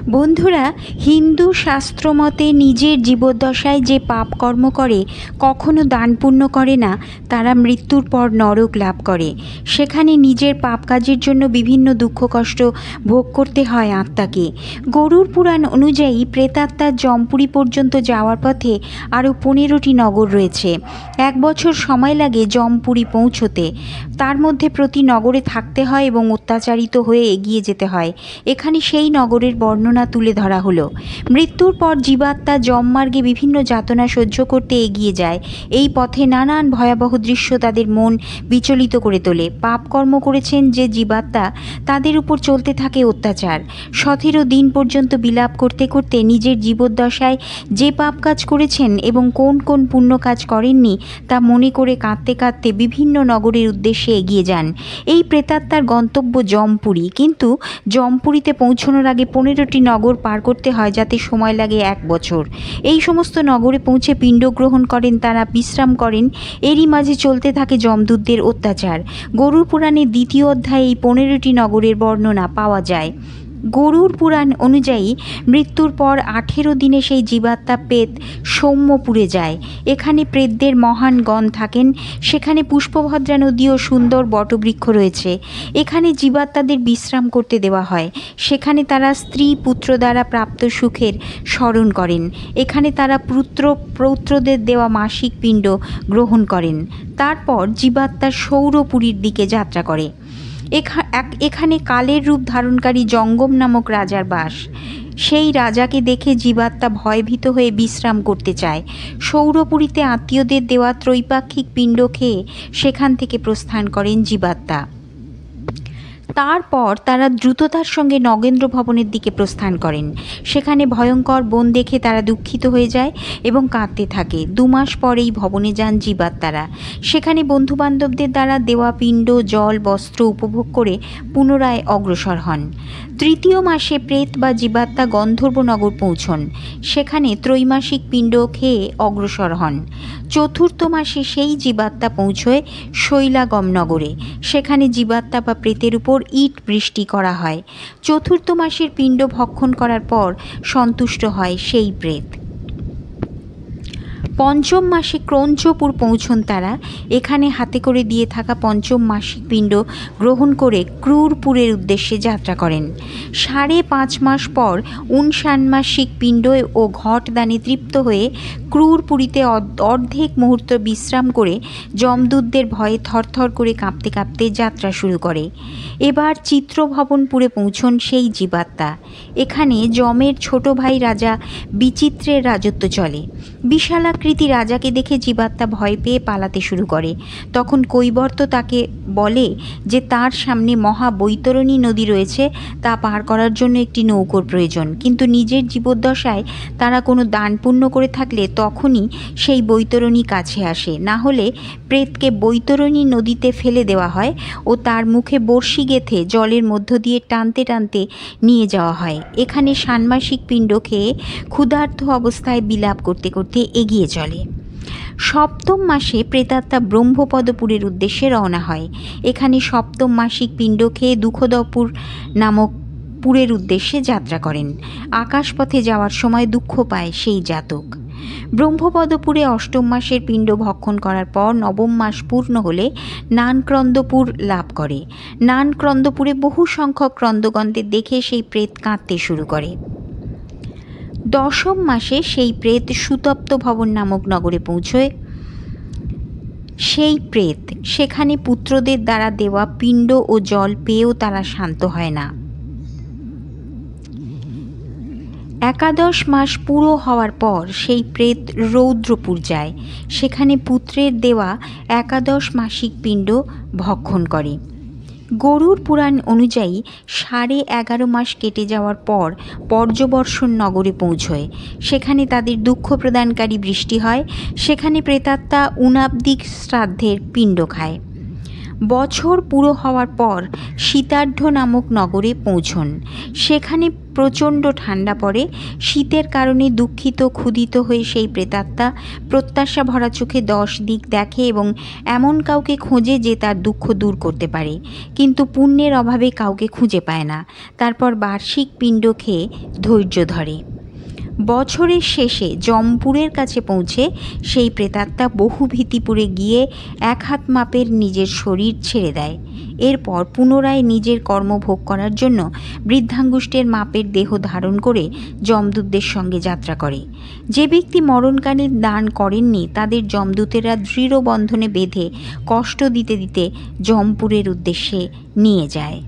বন্ধুরা, হিন্দু শাস্ত্রমতে নিজের জীবদ্দশায় যে পাপ কর্ম করে, কখনো দান পুণ্য করে না, তারা মৃত্যুর পর নরক লাভ করে। সেখানে নিজের পাপ কাজের জন্য বিভিন্ন দুঃখ কষ্ট ভোগ করতে হয় আত্মাকে। গরুড় পুরাণ অনুযায়ী প্রেতাত্মা যমপুরী পর্যন্ত যাওয়ার পথে আরও 15টি নগর রয়েছে। 1 বছর সময় লাগে যমপুরী পৌঁছতে। তার মধ্যে প্রতি নগরে থাকতে হয় এবং অত্যাচারিত হয়ে এগিয়ে যেতে হয়। এখানে সেই নগরের বর্ণনা তুলে ধরা হলো। মৃত্যুর পর জীবাত্মা যমমার্গে বিভিন্ন যাতনা সহ্য করতে এগিয়ে যায়। এই পথে নানান ভয়াবহ দৃশ্য তাদের মন বিচলিত করে তোলে। পাপকর্ম করেছেন যে জীবাত্মা, তাদের উপর চলতে থাকে অত্যাচার। 17 দিন পর্যন্ত বিলাপ করতে করতে নিজের জীবদ্দশায় যে পাপ কাজ করেছেন এবং কোন কোন পুণ্য কাজ করেননি তা মনে করে কাঁদতে কাঁদতে বিভিন্ন নগরের উদ্দেশ্যে এগিয়ে যান। এই প্রেতাত্মার গন্তব্য যমপুরী, কিন্তু যমপুরীতে পৌঁছানোর আগে 15টি নগর পার করতে হয়, যাতে সময় লাগে 1 বছর। এই সমস্ত নগরে পৌঁছে পিণ্ড গ্রহণ করেন, তারা বিশ্রাম করেন। এরই মাঝে চলতে থাকে যমদূতদের অত্যাচার। গরুড় পুরাণের 2য় অধ্যায়ে এই 15টি নগরের বর্ণনা পাওয়া যায়। গরুড় পুরাণ অনুযায়ী মৃত্যুর পর 18 দিনে সেই জীবাত্মা প্রেত সৌম্যপুরে যায়। এখানে প্রেতদের মহান গণ থাকেন। সেখানে পুষ্পভদ্রা নদী ও সুন্দর বটবৃক্ষ রয়েছে। এখানে জীবাত্মাদের বিশ্রাম করতে দেওয়া হয়। সেখানে তারা স্ত্রী পুত্র দ্বারা প্রাপ্ত সুখের স্মরণ করেন। এখানে তারা পৌত্রদের দেওয়া মাসিক পিণ্ড গ্রহণ করেন। তারপর জীবাত্মা সৌরপুরীর দিকে যাত্রা করে। এখানে কালের রূপ ধারণকারী জঙ্গম নামক রাজার বাস। সেই রাজাকে দেখে জীবাত্মা ভয়ভীত হয়ে বিশ্রাম করতে চায়। সৌরপুরীতে আত্মীয়দের দেওয়া ত্রৈপাক্ষিক পিণ্ড খেয়ে সেখান থেকে প্রস্থান করেন জীবাত্মা। তারপর তারা দ্রুততার সঙ্গে নগেন্দ্র ভবনের দিকে প্রস্থান করেন। সেখানে ভয়ঙ্কর বন দেখে তারা দুঃখিত হয়ে যায় এবং কাঁদতে থাকে। 2 মাস পর এই ভবনে যান জীবাত্মারা। সেখানে বন্ধুবান্ধবদের দ্বারা দেওয়া পিণ্ড, জল, বস্ত্র উপভোগ করে পুনরায় অগ্রসর হন। 3য় মাসে প্রেত বা জীবাত্মা গন্ধর্বনগর পৌঁছন। সেখানে ত্রৈমাসিক পিণ্ড খেয়ে অগ্রসর হন। 4র্থ মাসে সেই জীবাত্মা পৌঁছয় শৈলাগম নগরে। সেখানে জীবাত্মা বা প্রেতের উপর ইট বৃষ্টি করা হয়। 4র্থ মাসের পিণ্ড ভক্ষণ করার পর সন্তুষ্ট হয় সেই প্রেত। 5ম মাসে ক্রৌঞ্চপুর পৌঁছন তারা। এখানে হাতে করে দিয়ে থাকা 5ম মাসিক পিণ্ড গ্রহণ করে ক্রুরপুরের উদ্দেশ্যে যাত্রা করেন। 5.5 মাস পর 59 মাসিক পিণ্ড ও ঘট দানে তৃপ্ত হয়ে ক্রুরপুরীতে অর্ধেক মুহূর্ত বিশ্রাম করে যমদূতদের ভয়ে থরথর করে কাঁপতে কাঁপতে যাত্রা শুরু করে। এবার চিত্রভবনপুরে পৌঁছন সেই জীবাত্মা। এখানে যমের ছোট ভাই রাজা বিচিত্রের রাজত্ব চলে। বিশালাকৃতি রাজাকে দেখে জীবাত্মা ভয় পেয়ে পালাতে শুরু করে। তখন কৈবর্ত তাকে বলে যে তার সামনে মহা বৈতরণী নদী রয়েছে, তা পার করার জন্য একটি নৌকোর প্রয়োজন। কিন্তু নিজের জীবদ্দশায় তারা কোনো দান পুণ্য করে থাকলে তখনই সেই বৈতরণী কাছে আসে, না হলে প্রেতকে বৈতরণী নদীতে ফেলে দেওয়া হয় ও তার মুখে বড়শি গেঁথে জলের মধ্য দিয়ে টানতে টানতে নিয়ে যাওয়া হয়। এখানে ষান্মাসিক পিণ্ড খেয়ে ক্ষুধার্ত অবস্থায় বিলাপ করতে করতে এগিয়ে চলে। 7ম মাসে প্রেতাত্মা ব্রহ্মপদপুরের উদ্দেশ্যে রওনা হয়। এখানে 7ম মাসিক পিণ্ড খেয়ে দুঃখদপুর নামক পুরের উদ্দেশ্যে যাত্রা করেন। আকাশপথে যাওয়ার সময় দুঃখ পায় সেই জাতক। ব্রহ্মপদপুরে 8ম মাসের পিণ্ড ভক্ষণ করার পর 9ম মাস পূর্ণ হলে নানক্রন্দপুর লাভ করে। নানক্রন্দপুরে বহু সংখ্যক ক্রন্দগণদের দেখে সেই প্রেত কাঁদতে শুরু করে। 10ম মাসে সেই প্রেত সুতপ্ত ভবন নামক নগরে পৌঁছয়। সেই প্রেত সেখানে পুত্রদের দ্বারা দেওয়া পিণ্ড ও জল পেয়েও তারা শান্ত হয় না। 11 মাস পুরো হওয়ার পর সেই প্রেত রৌদ্রপুর যায়। সেখানে পুত্রের দেওয়া 11 মাসিক পিণ্ড ভক্ষণ করে। গরুড় পুরাণ অনুযায়ী 11.5 মাস কেটে যাওয়ার পর পর্যবর্ষণ নগরে পৌঁছয়। সেখানে তাদের দুঃখ প্রদানকারী বৃষ্টি হয়। সেখানে প্রেতাত্মা উনাব্দিক শ্রাদ্ধের পিণ্ড খায়। বছর পুরো হওয়ার পর শীতার্ধ নামক নগরে পৌঁছন। সেখানে প্রচণ্ড ঠান্ডা পড়ে। শীতের কারণে দুঃখিত ক্ষুধিত হয়ে সেই প্রেতাত্মা প্রত্যাশা ভরা চোখে 10 দিক দেখে এবং এমন কাউকে খোঁজে যে তার দুঃখ দূর করতে পারে, কিন্তু পুণ্যের অভাবে কাউকে খুঁজে পায় না। তারপর বার্ষিক পিণ্ড খেয়ে ধৈর্য ধরে। বছরের শেষে জমপুরের কাছে পৌঁছে সেই প্রেতাত্মা বহু ভীতিপুরে গিয়ে 1 হাত মাপের নিজের শরীর ছেড়ে দেয়। এরপর পুনরায় নিজের কর্ম ভোগ করার জন্য বৃদ্ধাঙ্গুষ্ঠের মাপের দেহ ধারণ করে যমদূতদের সঙ্গে যাত্রা করে। যে ব্যক্তি মরণকালে দান করেননি তাদের যমদূতেরা দৃঢ় বন্ধনে বেঁধে কষ্ট দিতে দিতে জমপুরের উদ্দেশ্যে নিয়ে যায়।